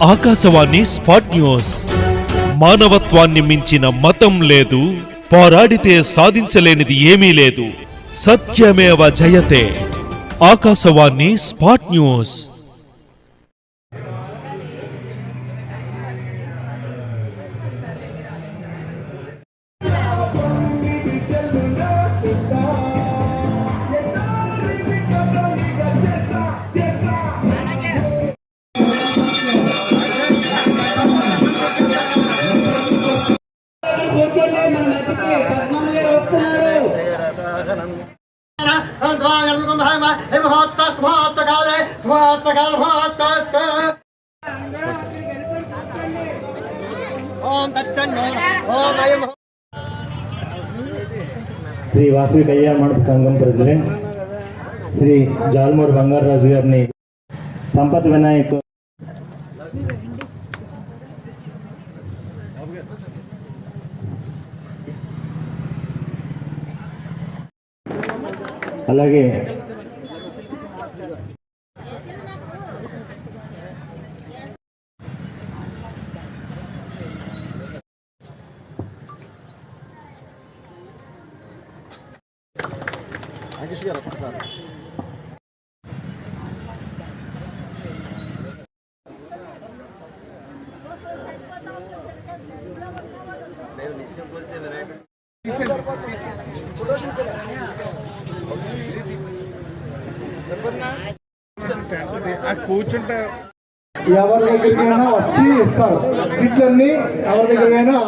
Akashvani spot news. మానవత్వాన్ని మించిన మతం లేదు, పోరాడితే సాధించలేనిది ఏమీ లేదు. సత్యమేవ జయతే. Akashvani spot news. శ్రీ వాసవి కళ్యాణ మండప సంఘం ప్రెసిడెంట్ శ్రీ జాల్మూరి బంగారరాజు గారిని సంపత్ వినాయక్ అలాగే కూర్చుంటే ఎవరి దగ్గరికైనా వచ్చి ఇస్తారు. కిట్లన్నీ ఎవరి దగ్గరైనా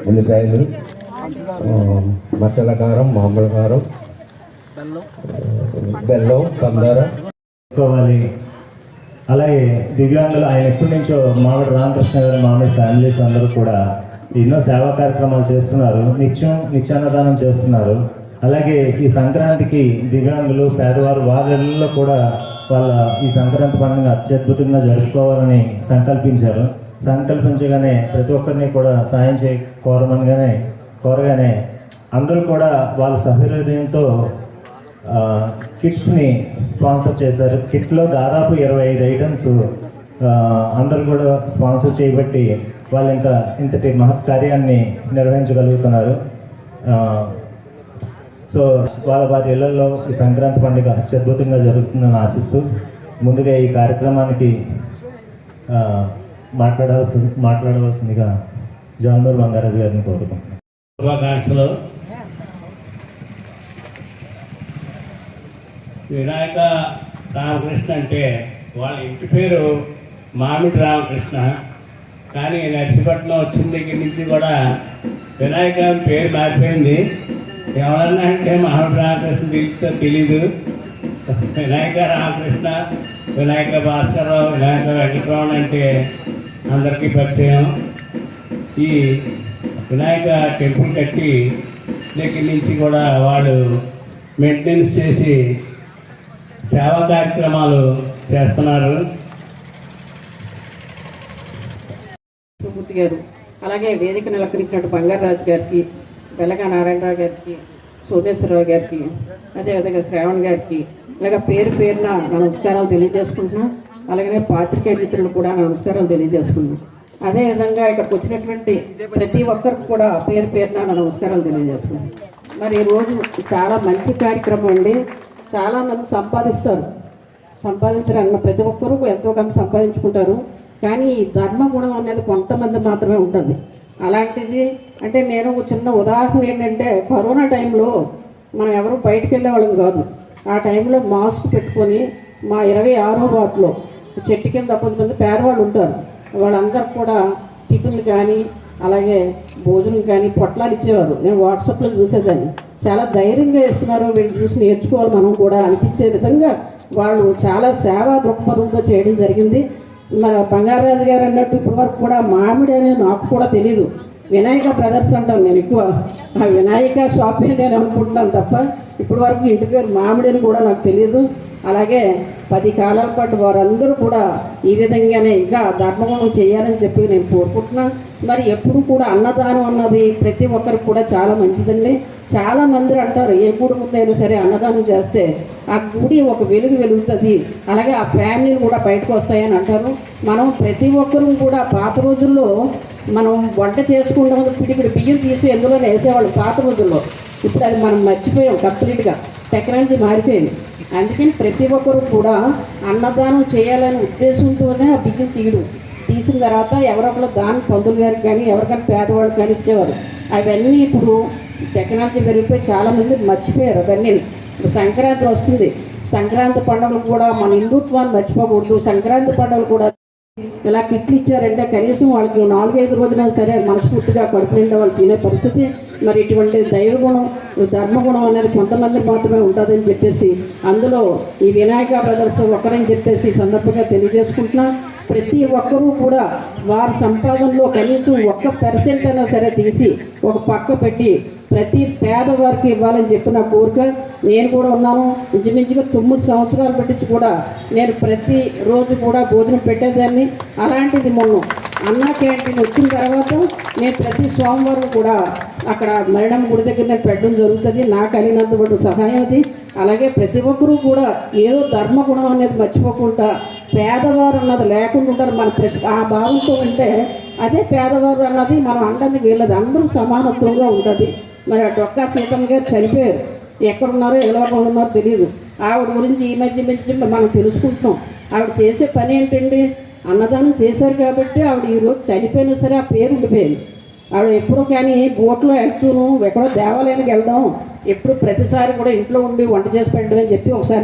ఉల్లిపాయలు, మసాలా కారం, మామూలు కారం, బెల్లం, పందార తీసుకోవాలి. అలాగే దివ్యాంగులు ఆయన ఎప్పటి నుంచో మామిడి రామకృష్ణ గారు, మామిడి ఫ్యామిలీస్ అందరూ కూడా ఎన్నో సేవా కార్యక్రమాలు చేస్తున్నారు, నిత్యాన్నదానం చేస్తున్నారు. అలాగే ఈ సంక్రాంతికి దివ్యాంగులు, పేదవారు వారిలో కూడా వాళ్ళ ఈ సంక్రాంతి పండుగ అత్యద్భుతంగా జరుపుకోవాలని సంకల్పించగానే ప్రతి ఒక్కరిని కూడా సాయం కోరగానే అందరూ కూడా వాళ్ళ సహృదయంతో కిట్స్ని స్పాన్సర్ చేశారు. కిట్లో దాదాపు 25 ఐటమ్స్ అందరూ కూడా స్పాన్సర్ చేయబట్టి వాళ్ళు ఇంతటి మహత్ కార్యాన్ని నిర్వహించగలుగుతున్నారు. సో వారి ఇళ్లలో ఈ సంక్రాంతి పండుగ అత్యద్భుతంగా జరుగుతుందని ఆశిస్తూ ముందుగా ఈ కార్యక్రమానికి మాట్లాడవలసిందిగా జాల్మూరి బంగారాజు గారిని కోరుకుంటున్నాను. శుభాకాంక్షలు. వినాయక రామకృష్ణ అంటే వాళ్ళ ఇంటి పేరు మామిడి రామకృష్ణ, కానీ నర్సీపట్నం వచ్చిన దగ్గర నుంచి కూడా వినాయక పేరు మారిపోయింది. ఎవరన్నా అంటే మామిడి రామకృష్ణ తెలీదు. వినాయక రామకృష్ణ, వినాయక భాస్కరరావు, వినాయక వెంకటరమణ అంటే అందరికీ పరిచయం. ఈ వినాయక టెంపుల్ కట్టి దగ్గర నుంచి కూడా వాళ్ళు మెయింటెనెన్స్ చేసి సేవా కార్యక్రమాలు చేస్తున్నారు. మూర్తి గారు, అలాగే వేదిక నెలకొల్పినట్టు బంగారరాజు గారికి, వెలగా నారాయణరావు గారికి, సోమేశ్వరరావు గారికి, అదేవిధంగా శ్రావణ్ గారికి ఇలాగ పేరున నమస్కారాలు తెలియజేసుకుంటున్నాం. అలాగే పాత్రికేయ మిత్రులు కూడా నమస్కారాలు తెలియజేసుకుంటున్నాం. అదేవిధంగా ఇక్కడికి వచ్చినటువంటి ప్రతి ఒక్కరికి కూడా పేరున నమస్కారాలు తెలియజేసుకుంటాం. మరి ఈరోజు చాలా మంచి కార్యక్రమం అండి. చాలామంది సంపాదించడానికి ప్రతి ఒక్కరూ ఎంతో కొంత సంపాదించుకుంటారు, కానీ ఈ ధర్మ గుణం అనేది కొంతమంది మాత్రమే ఉంటుంది. అలాంటిది అంటే నేను ఒక చిన్న ఉదాహరణ ఏంటంటే, కరోనా టైంలో మనం ఎవరు బయటకు వెళ్ళేవాళ్ళం కాదు. ఆ టైంలో మాస్క్ పెట్టుకొని మా 26వ వార్డులో చెట్టు కింద 10 మంది పేదవాళ్ళు ఉంటారు. వాళ్ళందరూ కూడా టిఫిన్లు కానీ అలాగే భోజనం కానీ పొట్లాలు ఇచ్చేవారు. నేను వాట్సాప్లో చూసేదాన్ని. చాలా ధైర్యంగా ఇస్తున్నారు, వీళ్ళు చూసి నేర్చుకోవాలి మనం కూడా అనిపించే విధంగా వాళ్ళు చాలా సేవా దృక్పథంతో చేయడం జరిగింది. మన బంగారరాజు గారు అన్నట్టు ఇప్పటి వరకు కూడా మామిడి అనేది నాకు కూడా తెలియదు. వినాయక బ్రదర్స్ అంటాను నేను ఎక్కువ. ఆ వినాయక షాపే నేను అనుకుంటున్నాను తప్ప ఇప్పటి వరకు ఇంటి పేరు మామిడి అని కూడా నాకు తెలియదు. అలాగే 10 కాలాల పాటు వారందరూ కూడా ఈ విధంగానే ఇంకా ధర్మగుణం చేయాలని చెప్పి నేను కోరుకుంటున్నాను. మరి ఎప్పుడు కూడా అన్నదానం అన్నది ప్రతి ఒక్కరికి కూడా చాలా మంచిదండి. చాలా మంది అంటారు ఏ గుడి ముందైనా సరే అన్నదానం చేస్తే ఆ గుడి ఒక వెలుగుతుంది, అలాగే ఆ ఫ్యామిలీలు కూడా బయటకు వస్తాయని అంటారు. మనం ప్రతి ఒక్కరూ కూడా పాత రోజుల్లో మనం వంట చేసుకుంటాం, పిడికిడి బియ్యం తీసి ఎందులోనే వేసేవాళ్ళు పాత రోజుల్లో. ఇప్పుడు అది మనం మర్చిపోయాం కంప్లీట్గా, టెక్నాలజీ మారిపోయింది. అందుకని ప్రతి ఒక్కరు కూడా అన్నదానం చేయాలనే ఉద్దేశంతోనే ఆ బియ్యం తీసిన తర్వాత ఎవరొకరు దాని పంతులు గారికి కానీ ఎవరికైనా పేదవాళ్ళకి కానీ ఇచ్చేవారు. అవన్నీ ఇప్పుడు టెక్నాలజీ పెరిగిపోయి చాలామంది మర్చిపోయారు అవన్నీ. ఇప్పుడు సంక్రాంతి వస్తుంది, సంక్రాంతి పండుగలు కూడా మన హిందుత్వాన్ని మర్చిపోకూడదు. సంక్రాంతి పండుగలు కూడా ఇలా కిట్లు ఇచ్చారంటే కనీసం వాళ్ళకి 4-5 రోజులైనా సరే మనస్ఫూర్తిగా కడుపు నిండా వాళ్ళు తినే పరిస్థితి. మరి ఇటువంటి దైవగుణం ధర్మగుణం అనేది కొంతమంది మాత్రమే ఉంటుందని చెప్పేసి అందులో ఈ వినాయక బ్రదర్స్ ఒకరని చెప్పేసి సందర్భంగా తెలియజేసుకుంటున్నా. ప్రతి ఒక్కరూ కూడా వారి సంపాదనలో కనీసం 1% అయినా సరే తీసి ఒక పక్క పెట్టి ప్రతి పేదవారికి ఇవ్వాలని చెప్పిన కోరిక నేను కూడా ఉన్నాను. ఇంచుమించుగా 9 సంవత్సరాలు పెట్టించి కూడా నేను ప్రతి రోజు కూడా భోజనం పెట్టేదాన్ని. అలాంటిది మొన్న అన్నా క్యాంటీన్ వచ్చిన తర్వాత నేను ప్రతి సోమవారం కూడా అక్కడ మరణం గుడి దగ్గర నేను పెట్టడం జరుగుతుంది. నాకు కలిగినంత పాటు సహాయం అది. అలాగే ప్రతి ఒక్కరూ కూడా ఏదో ధర్మగుణం అనేది మర్చిపోకుండా పేదవారు అన్నది లేకుండా ఉంటారు. మన ఆ భావంతో ఉంటే అదే పేదవారు అన్నది మనం అనడానికి వీళ్ళది, అందరూ సమానత్వంగా ఉంటుంది. మరి ఆ డొక్కా సీతమ్మ గారు చనిపోయారు, ఎక్కడున్నారో ఎలా ఉన్నారో తెలియదు. ఆవిడ గురించి ఈ మధ్య మనం తెలుసుకుంటున్నాం. ఆవిడ చేసే పని ఏంటండి, అన్నదానం చేశారు కాబట్టి ఆవిడ ఈరోజు చనిపోయినా సరే ఆ పేరు ఉండిపోయింది. ఆవిడ ఎప్పుడూ కానీ బోట్లో వెళ్తూను ఎక్కడో దేవాలయానికి వెళ్దాం, ఎప్పుడు ప్రతిసారి కూడా ఇంట్లో ఉండి వంట చేసి పెట్టడం అని చెప్పి ఒకసారి